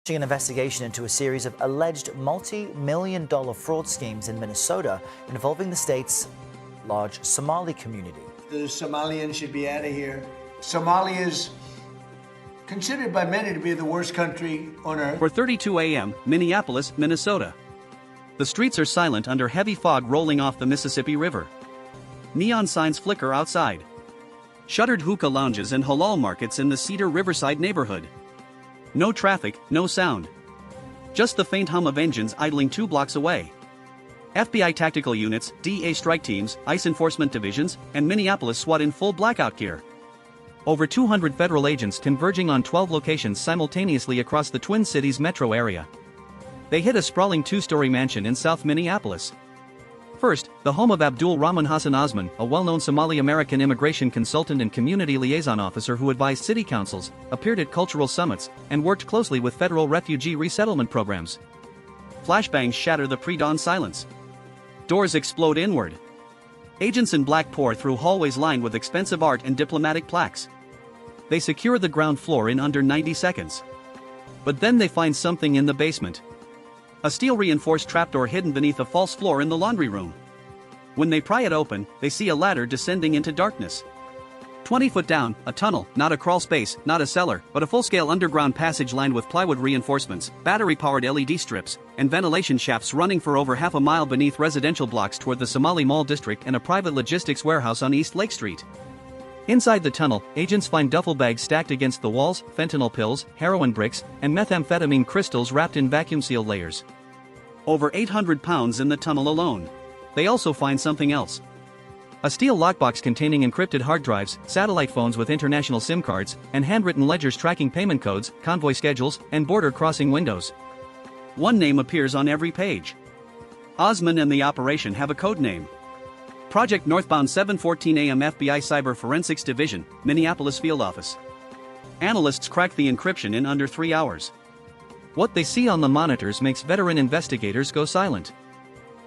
An investigation into a series of alleged multi-million-dollar fraud schemes in Minnesota involving the state's large Somali community. The Somalians should be out of here. Somalia is considered by many to be the worst country on earth. 4:32 a.m., Minneapolis, Minnesota. The streets are silent under heavy fog rolling off the Mississippi River. Neon signs flicker outside. Shuttered hookah lounges and halal markets in the Cedar Riverside neighborhood. No traffic, no sound. Just the faint hum of engines idling 2 blocks away. FBI tactical units, DEA strike teams, ICE enforcement divisions, and Minneapolis SWAT in full blackout gear. Over 200 federal agents converging on 12 locations simultaneously across the Twin Cities metro area. They hit a sprawling 2-story mansion in South Minneapolis. First, the home of Abdul Rahman Hassan Osman, a well-known Somali-American immigration consultant and community liaison officer who advised city councils, appeared at cultural summits, and worked closely with federal refugee resettlement programs. Flashbangs shatter the pre-dawn silence. Doors explode inward. Agents in black pour through hallways lined with expensive art and diplomatic plaques. They secure the ground floor in under 90 seconds. But then they find something in the basement. A steel-reinforced trapdoor hidden beneath a false floor in the laundry room. When they pry it open, they see a ladder descending into darkness. 20 foot down, a tunnel, not a crawl space, not a cellar, but a full-scale underground passage lined with plywood reinforcements, battery-powered LED strips, and ventilation shafts running for over half a mile beneath residential blocks toward the Somali Mall district and a private logistics warehouse on East Lake Street. Inside the tunnel, agents find duffel bags stacked against the walls, fentanyl pills, heroin bricks, and methamphetamine crystals wrapped in vacuum-sealed layers. Over 800 pounds in the tunnel alone. They also find something else. A steel lockbox containing encrypted hard drives, satellite phones with international SIM cards, and handwritten ledgers tracking payment codes, convoy schedules, and border crossing windows. One name appears on every page. Osman and the operation have a code name. Project Northbound 7:14 a.m. FBI Cyber Forensics Division, Minneapolis Field Office. Analysts crack the encryption in under 3 hours. What they see on the monitors makes veteran investigators go silent.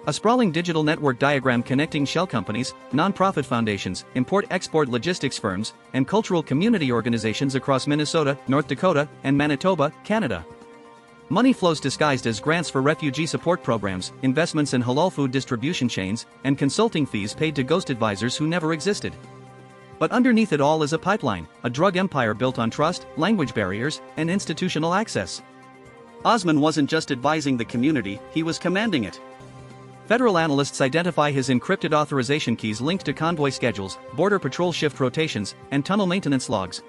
A sprawling digital network diagram connecting shell companies, nonprofit foundations, import-export logistics firms, and cultural community organizations across Minnesota, North Dakota, and Manitoba, Canada. Money flows disguised as grants for refugee support programs, investments in halal food distribution chains, and consulting fees paid to ghost advisors who never existed. But underneath it all is a pipeline, a drug empire built on trust, language barriers, and institutional access. Osman wasn't just advising the community, he was commanding it. Federal analysts identify his encrypted authorization keys linked to convoy schedules, border patrol shift rotations, and tunnel maintenance logs.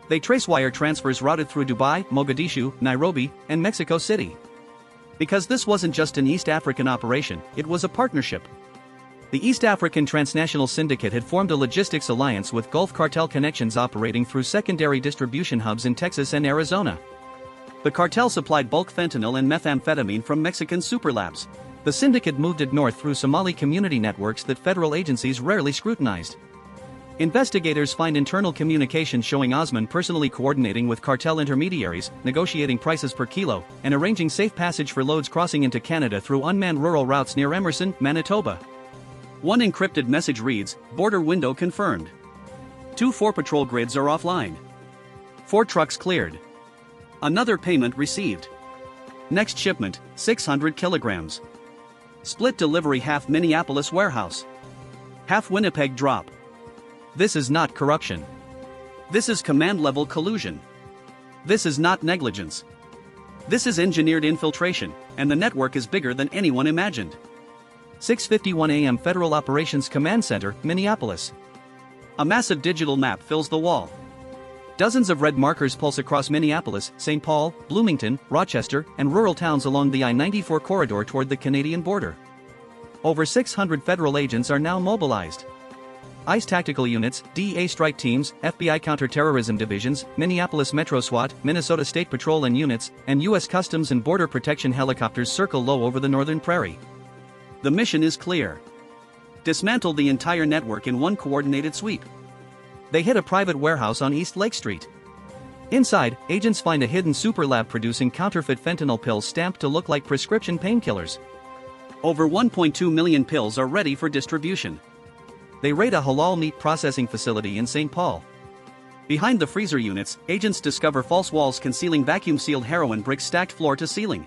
They trace wire transfers routed through Dubai, Mogadishu, Nairobi, and Mexico City. Because this wasn't just an East African operation, it was a partnership. The East African Transnational Syndicate had formed a logistics alliance with Gulf Cartel connections operating through secondary distribution hubs in Texas and Arizona. The cartel supplied bulk fentanyl and methamphetamine from Mexican superlabs. The syndicate moved it north through Somali community networks that federal agencies rarely scrutinized. Investigators find internal communication showing Osman personally coordinating with cartel intermediaries, negotiating prices per kilo, and arranging safe passage for loads crossing into Canada through unmanned rural routes near Emerson, Manitoba. One encrypted message reads, "Border window confirmed." 2 4 patrol grids are offline. 4 trucks cleared. Another payment received. Next shipment, 600 kilograms. Split delivery half Minneapolis warehouse. Half Winnipeg drop. This is not corruption. This is command-level collusion. This is not negligence. This is engineered infiltration, and the network is bigger than anyone imagined. 6:51 a.m. Federal Operations Command Center, Minneapolis. A massive digital map fills the wall. Dozens of red markers pulse across Minneapolis, St. Paul, Bloomington, Rochester, and rural towns along the I-94 corridor toward the Canadian border. Over 600 federal agents are now mobilized. ICE tactical units, DEA strike teams, FBI counterterrorism divisions, Minneapolis Metro SWAT, Minnesota State Patrol and units, and U.S. Customs and Border Protection helicopters circle low over the northern prairie. The mission is clear. Dismantle the entire network in one coordinated sweep. They hit a private warehouse on East Lake Street. Inside, agents find a hidden superlab producing counterfeit fentanyl pills stamped to look like prescription painkillers. Over 1.2 million pills are ready for distribution. They raid a halal meat processing facility in St. Paul. Behind the freezer units, agents discover false walls concealing vacuum-sealed heroin bricks stacked floor to ceiling.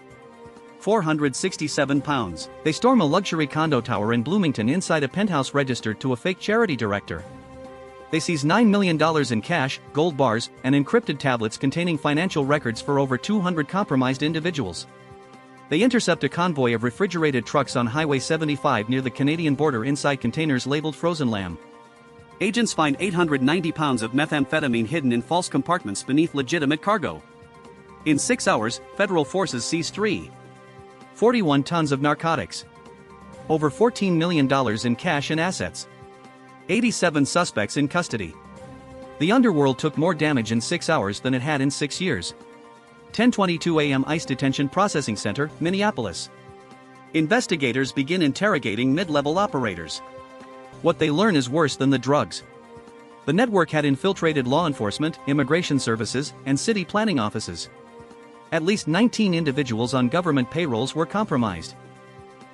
467 pounds. They storm a luxury condo tower in Bloomington inside a penthouse registered to a fake charity director. They seize $9 million in cash, gold bars, and encrypted tablets containing financial records for over 200 compromised individuals. They intercept a convoy of refrigerated trucks on Highway 75 near the Canadian border inside containers labeled frozen lamb. Agents find 890 pounds of methamphetamine hidden in false compartments beneath legitimate cargo. In 6 hours, federal forces seize 41 tons of narcotics. Over $14 million in cash and assets. 87 suspects in custody. The underworld took more damage in 6 hours than it had in 6 years. 10:22 a.m. ICE Detention Processing Center, Minneapolis. Investigators begin interrogating mid-level operators. What they learn is worse than the drugs. The network had infiltrated law enforcement, immigration services, and city planning offices. At least 19 individuals on government payrolls were compromised.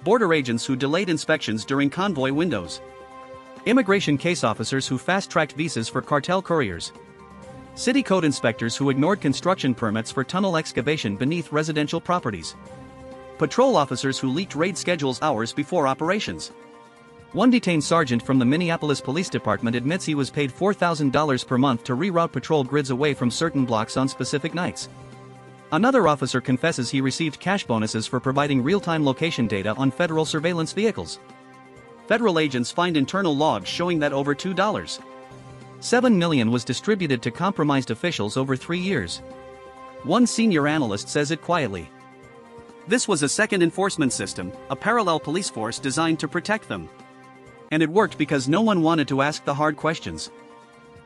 Border agents who delayed inspections during convoy windows. Immigration case officers who fast-tracked visas for cartel couriers. City code inspectors who ignored construction permits for tunnel excavation beneath residential properties. Patrol officers who leaked raid schedules hours before operations. One detained sergeant from the Minneapolis Police Department admits he was paid $4,000 per month to reroute patrol grids away from certain blocks on specific nights. Another officer confesses he received cash bonuses for providing real-time location data on federal surveillance vehicles. Federal agents find internal logs showing that over $2.7 million was distributed to compromised officials over 3 years. One senior analyst says it quietly. This was a second enforcement system, a parallel police force designed to protect them. And it worked because no one wanted to ask the hard questions.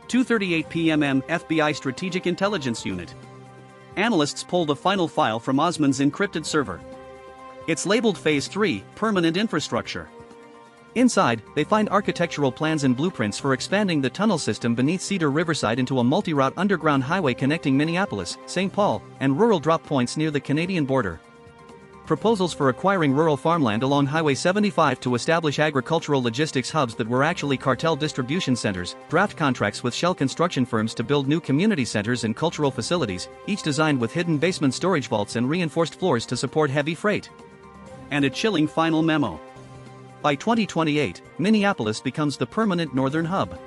2:38 p.m. FBI Strategic Intelligence Unit. Analysts pulled a final file from Osman's encrypted server. It's labeled Phase 3, Permanent Infrastructure. Inside, they find architectural plans and blueprints for expanding the tunnel system beneath Cedar Riverside into a multi-route underground highway connecting Minneapolis, St. Paul, and rural drop points near the Canadian border. Proposals for acquiring rural farmland along Highway 75 to establish agricultural logistics hubs that were actually cartel distribution centers, draft contracts with shell construction firms to build new community centers and cultural facilities, each designed with hidden basement storage vaults and reinforced floors to support heavy freight. And a chilling final memo. By 2028, Minneapolis becomes the permanent northern hub.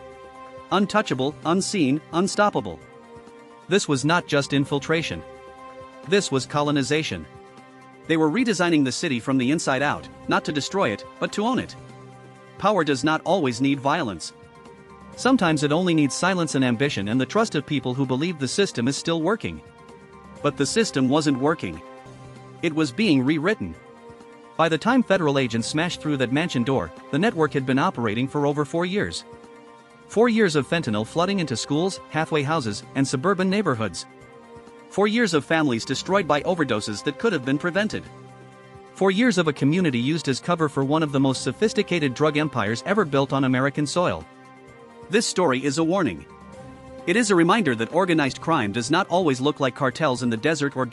Untouchable, unseen, unstoppable. This was not just infiltration. This was colonization. They were redesigning the city from the inside out, not to destroy it, but to own it. Power does not always need violence. Sometimes it only needs silence and ambition and the trust of people who believe the system is still working. But the system wasn't working. It was being rewritten. By the time federal agents smashed through that mansion door, the network had been operating for over 4 years. 4 years of fentanyl flooding into schools, halfway houses, and suburban neighborhoods. 4 years of families destroyed by overdoses that could have been prevented. 4 years of a community used as cover for one of the most sophisticated drug empires ever built on American soil. This story is a warning. It is a reminder that organized crime does not always look like cartels in the desert or